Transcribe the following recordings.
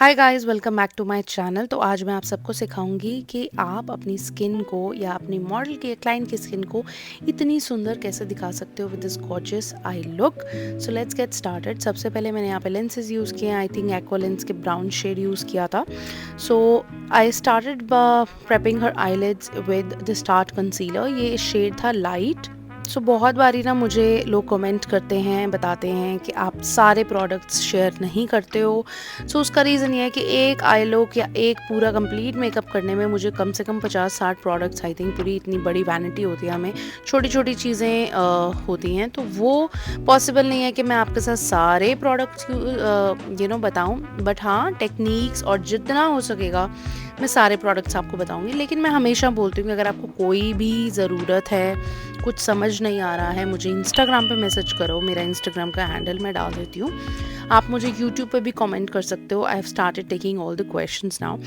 Hi guys, welcome back to my channel. तो आज मैं आप सबको सिखाऊंगी कि आप अपनी स्किन को या अपनी मॉडल के क्लाइंट की स्किन को इतनी सुंदर कैसे दिखा सकते हो with this gorgeous eye look. So let's get started. सबसे पहले मैंने यहाँ पे लेंसेज यूज़ किए हैं। आई थिंक एक्वा लेंस के ब्राउन शेड यूज़ किया था। So I started prepping her eyelids with the start concealer. ये शेड था लाइट। सो बहुत बारी ना मुझे लोग कमेंट करते हैं, बताते हैं कि आप सारे प्रोडक्ट्स शेयर नहीं करते हो। सो उसका रीज़न ये है कि एक आई लुक या एक पूरा कंप्लीट मेकअप करने में मुझे कम से कम 50-60 प्रोडक्ट्स, आई थिंक पूरी इतनी बड़ी वैनिटी होती है, हमें छोटी छोटी चीज़ें होती हैं, तो वो पॉसिबल नहीं है कि मैं आपके साथ सारे प्रोडक्ट्स बताऊं। बट हाँ, टेक्निक्स और जितना हो सकेगा मैं सारे प्रोडक्ट्स आपको बताऊंगी। लेकिन मैं हमेशा बोलती हूँ कि अगर आपको कोई भी ज़रूरत है, कुछ समझ नहीं आ रहा है, मुझे इंस्टाग्राम पे मैसेज करो। मेरा इंस्टाग्राम का हैंडल मैं डाल देती हूँ। आप मुझे यूट्यूब पे भी कमेंट कर सकते हो। I have started taking all the questions now.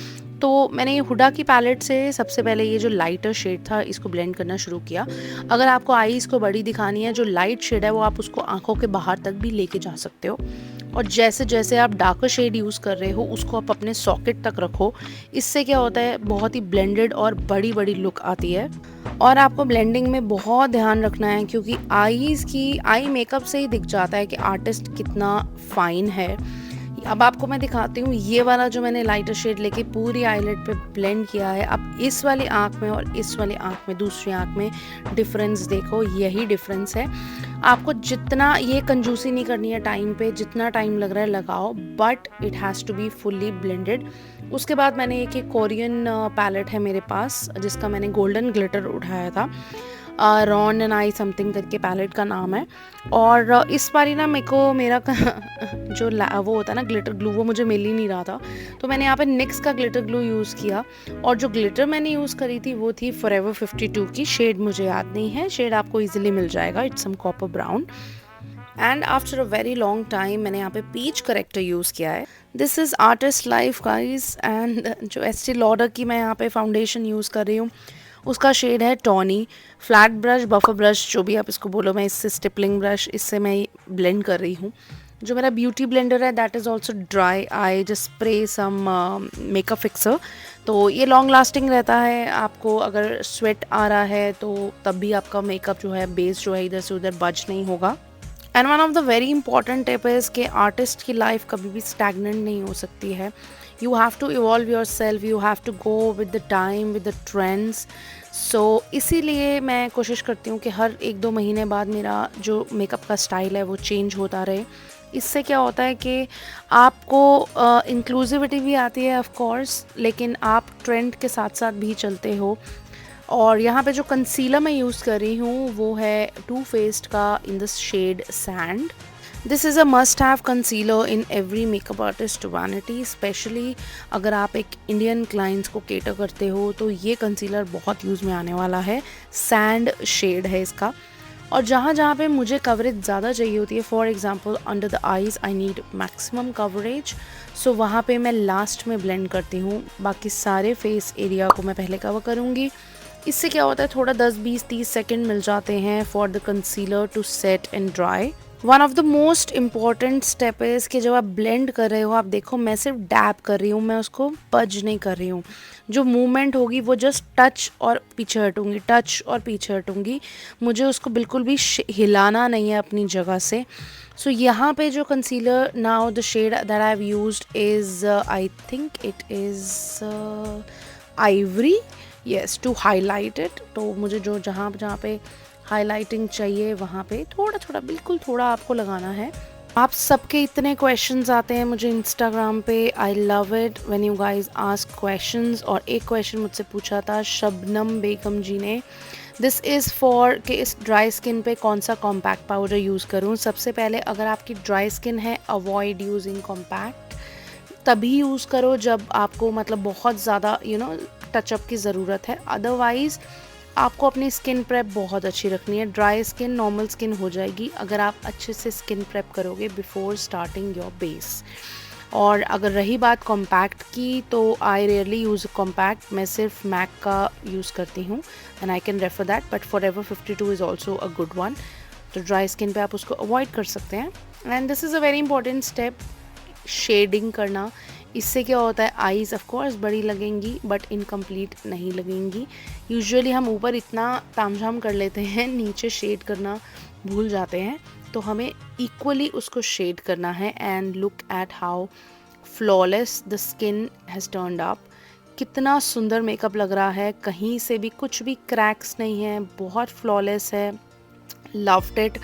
तो मैंने ये हुडा की पैलेट से सबसे पहले ये जो लाइटर शेड था इसको ब्लेंड करना शुरू किया। अगर आपको आईज को बड़ी दिखानी है, जो लाइट शेड है वो आप उसको आंखों के बाहर तक भी लेके जा सकते हो। और जैसे जैसे आप डार्कर शेड यूज़ कर रहे हो उसको आप अपने सॉकेट तक रखो। इससे क्या होता है, बहुत ही ब्लेंडेड और बड़ी बड़ी लुक आती है। और आपको ब्लेंडिंग में बहुत ध्यान रखना है, क्योंकि आई मेकअप से ही दिख जाता है कि आर्टिस्ट कितना फाइन है। अब आपको मैं दिखाती हूँ, ये वाला जो मैंने लाइटर शेड लेके पूरी आईलिड पे ब्लेंड किया है। अब इस वाली आँख में और इस वाली आँख में, दूसरी आँख में डिफरेंस देखो, यही डिफरेंस है। आपको जितना, ये कंजूसी नहीं करनी है टाइम पे, जितना टाइम लग रहा है लगाओ, but it has to be fully blended. उसके बाद मैंने एक कोरियन पैलेट है मेरे पास, जिसका मैंने गोल्डन ग्लिटर उठाया था। रॉन एंड आई समथिंग करके पैलेट का नाम है। और इस बारी ना मेरे को मेरा जो वो होता है ना ग्लिटर ग्लू, वो मुझे मिल ही नहीं रहा था। तो मैंने यहाँ पे निक्स का ग्लिटर ग्लू यूज़ किया। और जो ग्लिटर मैंने यूज़ करी थी वो थी फॉरएवर 52 की। शेड मुझे याद नहीं है, शेड आपको ईजिली मिल जाएगा। It's some copper brown. And after a very long time मैंने यहाँ पे पीच करेक्टर यूज़ किया है। This is artist life guys. And जो एस्टी लॉडर की मैं यहाँ पे फाउंडेशन यूज़ कर रही हूँ, उसका शेड है tawny. Flat brush, buffer brush, जो भी आप इसको बोलो, मैं इससे स्टिपलिंग ब्रश, इससे मैं ब्लेंड कर रही हूँ। जो मेरा ब्यूटी ब्लेंडर है that is also dry. I just spray some makeup fixer. तो ये लॉन्ग लास्टिंग रहता है। आपको अगर स्वेट आ रहा है तो तब भी आपका मेकअप जो है, बेस जो है, इधर से उधर बज नहीं होगा। And one of the very important tip is कि आर्टिस्ट की लाइफ कभी भी स्टैगनेंट नहीं हो सकती है। You have to evolve yourself, you have to go with the time, with the trends. So इसीलिए मैं कोशिश करती हूँ कि हर 1-2 महीने बाद मेरा जो मेकअप का स्टाइल है वो चेंज होता रहे। इससे क्या होता है कि आपको इंक्लूसिविटी भी आती है ऑफ कोर्स, लेकिन आप ट्रेंड के साथ साथ भी चलते हो। और यहाँ पे जो कंसीलर मैं यूज़ कर रही हूँ वो है टू फेस्ड का in the shade sand. This is a must have concealer in every makeup artist vanity, especially अगर आप एक इंडियन क्लाइंट्स को केटर करते हो तो ये कंसीलर बहुत यूज़ में आने वाला है। सैंड शेड है इसका। और जहाँ जहाँ पे मुझे कवरेज ज़्यादा चाहिए होती है, for example under the eyes I need maximum coverage, so वहाँ पे मैं लास्ट में ब्लेंड करती हूँ। बाकी सारे फेस एरिया को मैं पहले कवर करूँगी। इससे क्या होता है, थोड़ा 10-20-30 सेकेंड मिल जाते हैं for the concealer to set and dry. One of the most important step is कि जब आप ब्लेंड कर रहे हो, आप देखो मैं सिर्फ डैब कर रही हूँ, मैं उसको पज नहीं कर रही हूँ। जो मूवमेंट होगी वो जस्ट टच और पीछे हटूँगी, टच और पीछे हटूँगी। मुझे उसको बिल्कुल भी हिलाना नहीं है अपनी जगह से। सो यहाँ पे जो concealer, now the shade that I have used is I think it is ivory, yes, to highlight it. तो मुझे जो जहाँ जहाँ पे हाईलाइटिंग चाहिए वहाँ पे थोड़ा थोड़ा, बिल्कुल थोड़ा आपको लगाना है। आप सबके इतने क्वेश्चंस आते हैं मुझे इंस्टाग्राम पे। I love it when you guys ask questions. और एक क्वेश्चन मुझसे पूछा था शबनम बेगम जी ने, दिस इज़ फॉर कि इस ड्राई स्किन पे कौन सा कॉम्पैक्ट पाउडर यूज़ करूँ। सबसे पहले, अगर आपकी ड्राई स्किन है, अवॉइड यूजिंग कॉम्पैक्ट। तभी यूज़ करो जब आपको मतलब बहुत ज़्यादा टचअप की ज़रूरत है। अदरवाइज़ आपको अपनी स्किन प्रेप बहुत अच्छी रखनी है। ड्राई स्किन नॉर्मल स्किन हो जाएगी अगर आप अच्छे से स्किन प्रेप करोगे बिफोर स्टार्टिंग योर बेस। और अगर रही बात कॉम्पैक्ट की, तो आई रेयरली यूज़ कॉम्पैक्ट। मैं सिर्फ मैक का यूज़ करती हूँ and I can refer that, but Forever 52 is also a good one. तो ड्राई स्किन पे आप उसको अवॉइड कर सकते हैं। And this is a very important step, shading करना। इससे क्या होता है, आईज़ ऑफ कोर्स बड़ी लगेंगी बट इनकम्प्लीट नहीं लगेंगी। यूजुअली हम ऊपर इतना तामझाम कर लेते हैं, नीचे शेड करना भूल जाते हैं, तो हमें इक्वली उसको शेड करना है। And look at how flawless the skin has turned up. कितना सुंदर मेकअप लग रहा है, कहीं से भी कुछ भी क्रैक्स नहीं है, बहुत फ्लॉलेस है। Loved it.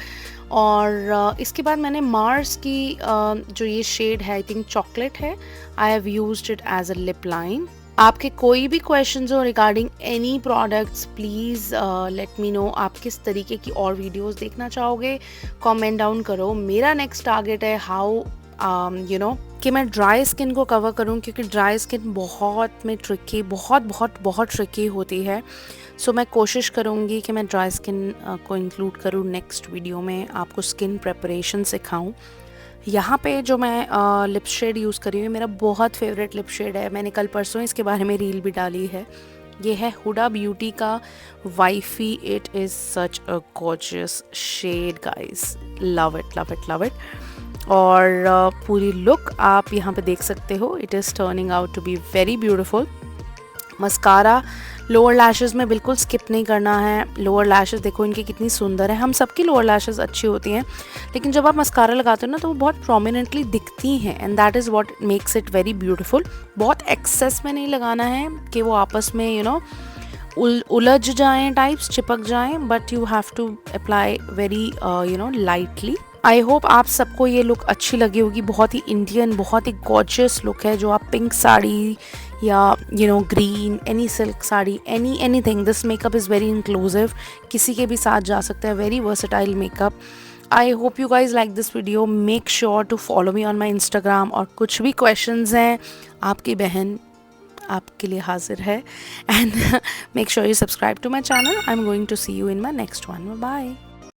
और इसके बाद मैंने मार्स की जो ये शेड है, आई थिंक चॉकलेट है, I have used it as a lip line. आपके कोई भी क्वेश्चंस हो regarding any products, please let me know. आप किस तरीके की और वीडियोस देखना चाहोगे, कमेंट डाउन करो। मेरा नेक्स्ट टारगेट है हाउ कि मैं ड्राई स्किन को कवर करूं, क्योंकि ड्राई स्किन बहुत में ट्रिकी, बहुत बहुत बहुत ट्रिकी होती है। सो मैं कोशिश करूंगी कि मैं ड्राई स्किन को इंक्लूड करूं नेक्स्ट वीडियो में, आपको स्किन प्रेपरेशन सिखाऊं। यहाँ पे जो मैं लिप शेड यूज़ कर रही हूँ, मेरा बहुत फेवरेट लिप शेड है, मैंने कल परसों इसके बारे में रील भी डाली है। ये है हुडा ब्यूटी का wifey. It is such a gorgeous shade guys, love it love it love it. और पूरी लुक आप यहाँ पे देख सकते हो, it is turning out to be very beautiful. Mascara lower lashes में बिल्कुल स्किप नहीं करना है। लोअर लैशेज़ देखो इनकी कितनी सुंदर है, हम सबकी लोअर लैशेज़ अच्छी होती हैं, लेकिन जब आप मस्कारा लगाते हो ना तो वो बहुत प्रोमिनेंटली दिखती हैं, and that is what makes it very beautiful. बहुत एक्सेस में नहीं लगाना है कि वो आपस में उलझ जाएं, टाइप्स चिपक जाएं, but you have to apply very lightly. I hope आप सबको ये लुक अच्छी लगी होगी। बहुत ही इंडियन, बहुत ही गॉर्जियस लुक है, जो आप पिंक साड़ी या green, any silk sari, anything, this makeup is very inclusive, किसी के भी साथ जा सकता है, very versatile makeup. I hope you guys like this video. Make sure to follow me on my Instagram, और कुछ भी क्वेश्चंस हैं, आपकी बहन आपके लिए हाजिर है। And make sure you subscribe to my channel. I am going to see you in my next one. Bye.